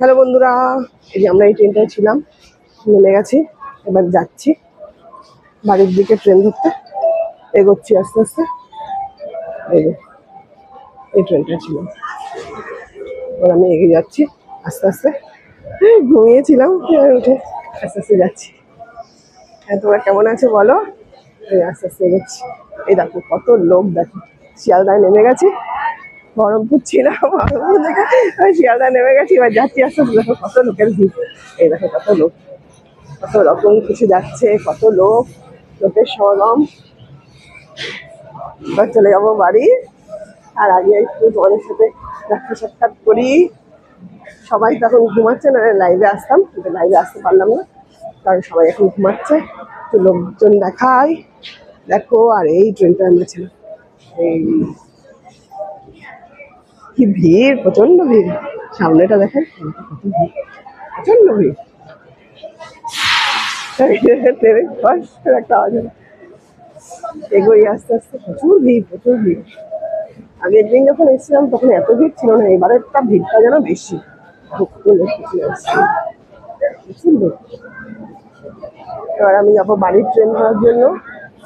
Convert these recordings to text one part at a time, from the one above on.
Hello বন্ধুরা, এই যে আমরা এই ট্রেনটায় ছিলাম, নেমে গেছি, এবার যাচ্ছি বাড়ির দিকে ট্রেন ধরতে। এগোচ্ছি আস্তে আস্তে। এই যে এই ট্রেনটায় ছিলাম, এবার আমি এগিয়ে যাচ্ছি আস্তে আস্তে। ঘুমিয়েছিলাম, এবার উঠে আস্তে আস্তে যাচ্ছি। হ্যাঁ, তোমরা কেমন আছো বলো? এই আস্তে আস্তে এগোচ্ছি। এই দেখো কত লোক, দেখো শিয়ালদায় নেমে গেছি। বহরমপুর ছিলাম, বহরমপুর থেকে শিয়ালদায় নেমে গেছি, এবার যাচ্ছি আস্তে আস্তে। দেখো কত লোকের ভিড়, এই দেখো কত লোক, কত রকম কিছু যাচ্ছে, কত লোক, লোকের সমাগম। এবার চলে যাবো বাড়ি। আর আগে একটু তোমাদের সাথে দেখা সাক্ষাৎ করি। সবাই তখন ঘুমাচ্ছে, না লাইভে আসতাম, কিন্তু লাইভে আসতে পারলাম না কারণ সবাই এখন ঘুমাচ্ছে। একটু লোকজন দেখাই, দেখো। আর এই ট্রেনটা আমরা ছিলাম, এই কি ভিড়, প্রচন্ড ভিড়। সামনেটা দেখেন কত ভিড়, প্রচন্ড ভিড়। ট্রেনের কষ্টের একটা আওয়াজ হলো। এগোই আস্তে আস্তে, প্রচুর ভিড়, প্রচুর ভিড়। আগের দিন যখন এসেছিলাম তখন এত ভিড় ছিল না, এবারেরটা ভিড়টা যেন বেশি। প্রচুর লোক। এবার আমি যাবো বাড়ির ট্রেন ধরার জন্য,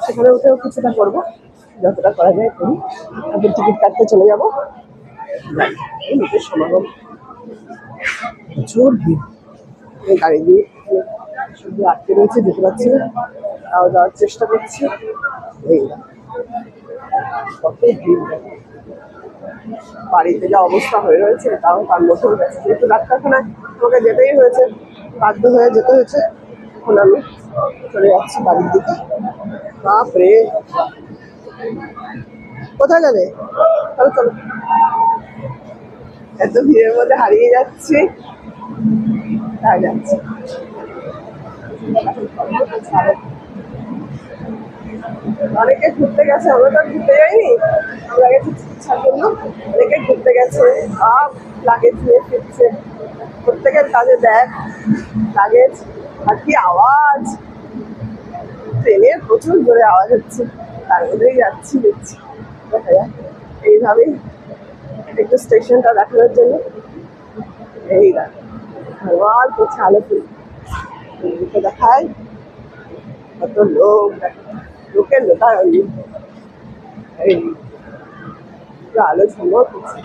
সেখানে উঠেও কিছুটা করবো, যতটা করা যায় করি। তারপর টিকিট কাটতে চলে যাবো। এই লোকের সমাগম, প্রচুর ভিড়। গাড়ি দিয়ে শুধু আটকে রয়েছে, যেতে পারছি না, তাও যাওয়ার চেষ্টা করছি। এই কত ভিড়, বাড়িতে যা অবস্থা হয়ে রয়েছে তাও তার মতো গেছে, যেহেতু ডাক্তারখানায় আমাকে যেতেই হয়েছে, বাধ্য হয়ে যেতে হয়েছে। এখন আমি চলে যাচ্ছি বাড়ির দিকে। বাপরে, কোথায় যাবে? চলো চলো, এত ভিড়ের মধ্যে হারিয়ে যাচ্ছি। তাই যাচ্ছি। অনেকে ঘুরতে গেছে, আমরা তো ঘুরতে যাইনি, আমরা গেছি চিকিৎসার জন্য। অনেকে ঘুরতে গেছে, সব লাগেজ নিয়ে ফিরছে। প্রত্যেকের কাজে দেখ লাগেজ। আর কি আওয়াজ, ট্রেনের প্রচুর জোরে আওয়াজ হচ্ছে, তার মধ্যেই যাচ্ছি, দেখছি। দেখা যাক, এইভাবেই একটু স্টেশনটা দেখানোর জন্য। এই দেখো ভগবান, করছে আলো ফুল দেখায়, কত লোক, লোকের লোকারণ্য। এই আলো ঝলমল করছে।